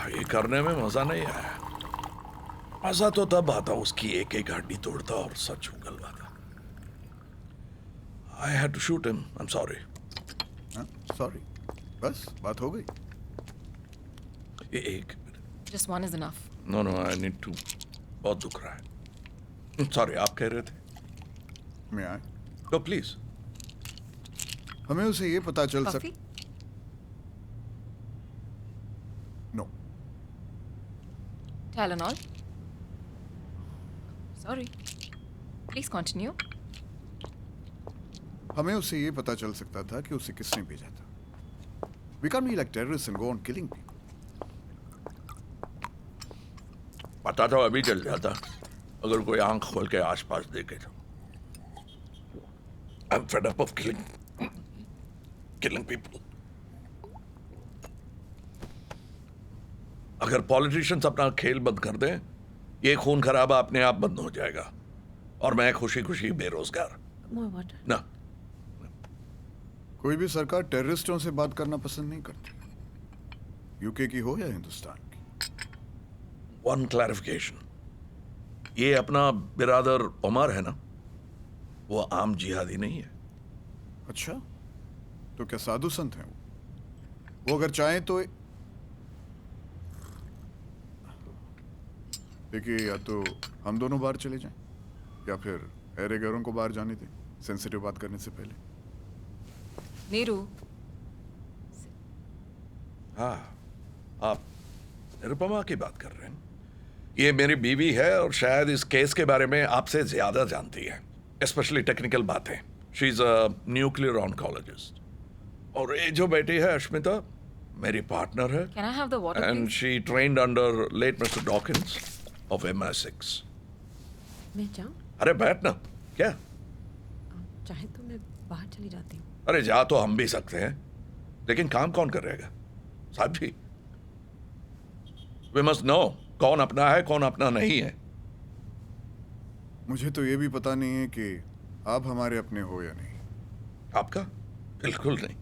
ये करने में मजा नहीं आया। मजा तो तब आता उसकी एक एक हड्डी तोड़ता और सच उगलवाता। I had to shoot him, I am sorry. Sorry, बस बात हो गई। एक Just one is enough. No no, I need to. बहुत दुख रहा है। सॉरी, आप कह रहे थे? मैं आए, तो प्लीज। हमें उसे ये पता चल Coffee? No, Tylenol? Sorry. Please continue. हमें उसे ये पता चल सकता था कि उसे किसने भेजा था। We can't be like terrorists and go on killing people. पता तो अभी चल जाता अगर कोई आंख खोल के आसपास देखे तो। I'm fed up of killing people. अगर पॉलिटिशियंस अपना खेल बंद कर दें, ये खून खराबा अपने आप बंद हो जाएगा और मैं खुशी खुशी बेरोजगार। More water. ना, कोई भी सरकार टेररिस्टों से बात करना पसंद नहीं करती, यूके की हो या हिंदुस्तान की। वन क्लैरिफिकेशन, ये अपना बिरादर उमर है ना, वो आम जिहादी नहीं है। अच्छा, तो क्या साधु संत हैं वो अगर चाहें तो देखिए, या तो हम दोनों बाहर चले जाएं या फिर अरे गैरों को बाहर जाने दें सेंसिटिव बात करने से पहले। नीरू. हाँ, आप निरुपमा की बात कर रहे हैं। ये मेरी बीवी है और शायद इस केस के बारे में आपसे ज्यादा जानती है, स्पेशली टेक्निकल बातें। She is a nuclear oncologist. और ये जो बेटी है अश्मिता, मेरी पार्टनर है। Can I have the water, and please? She trained under late mister Dawkins of MI6। मैं जाऊं? अरे बैठ ना। क्या? चाहे तो मैं बाहर चली जाती हूँ। अरे जा तो हम भी सकते हैं, लेकिन काम कौन करेगा? साहब जी, वी मस्ट नो कौन अपना है कौन अपना नहीं है। मुझे तो ये भी पता नहीं है कि आप हमारे अपने हो या नहीं। आपका? बिल्कुल नहीं।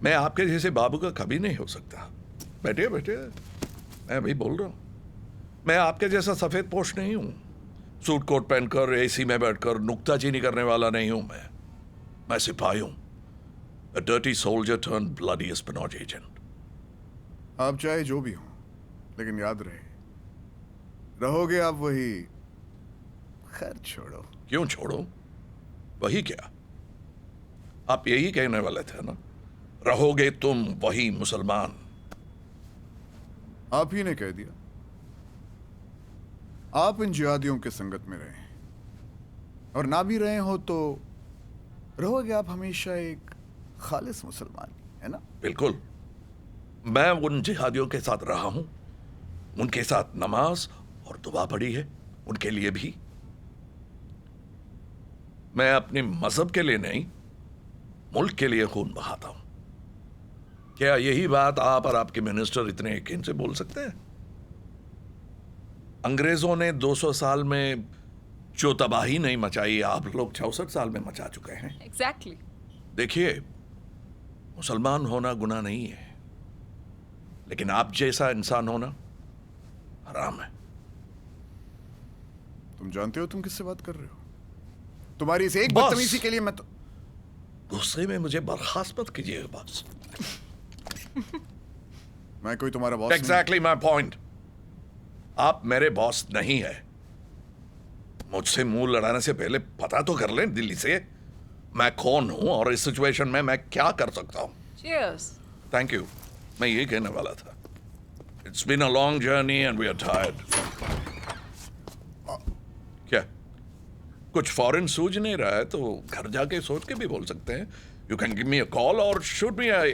मैं आपके जैसे बाबू का कभी नहीं हो सकता। बैठिए बैठिए, मैं अभी बोल रहा हूं। मैं आपके जैसा सफेद पोश नहीं हूं। सूट कोट पहनकर एसी में बैठकर नुक्ताचीनी करने वाला नहीं हूं। मैं सिपाही हूं, a dirty soldier turned bloody espionage agent। आप चाहे जो भी हो, लेकिन याद रहे, रहोगे आप वही। खैर छोड़ो। क्यों छोड़ो? वही क्या? आप यही कहने वाले थे ना, रहोगे तुम वही मुसलमान। आप ही ने कह दिया। आप इन जिहादियों के संगत में रहे, और ना भी रहे हो तो रहोगे आप हमेशा एक खालिस मुसलमान, है ना? बिल्कुल। मैं उन जिहादियों के साथ रहा हूं, उनके साथ नमाज और दुआ पढ़ी है, उनके लिए भी। मैं अपने मजहब के लिए नहीं, मुल्क के लिए खून बहाता हूं। क्या यही बात आप और आपके मिनिस्टर इतने यकीन से बोल सकते हैं? अंग्रेजों ने 200 साल में जो तबाही नहीं मचाई, आप लोग 64 साल में मचा चुके हैं। Exactly. देखिए, मुसलमान होना गुनाह नहीं है, लेकिन आप जैसा इंसान होना हराम है। तुम जानते हो तुम किससे बात कर रहे हो? तुम्हारी इस एक बॉस। बदतमीजी के लिए मैं तो गुस्से में मुझे बर्खास्त मत कीजिए बॉस। मैं कोई तुम्हारा बॉस नहीं। Exactly my point. आप मेरे बॉस नहीं है। मुझसे मुंह लड़ाने से पहले पता तो कर लें दिल्ली से मैं कौन हूं और इस सिचुएशन में मैं क्या कर सकता हूं। Cheers. Thank you. मैं ये कहने वाला था। It's been a long journey and we are tired. क्या कुछ फॉरेन सूझ नहीं रहा है तो घर जाके सोच के भी बोल सकते हैं। You can give me a call और शूट मी अ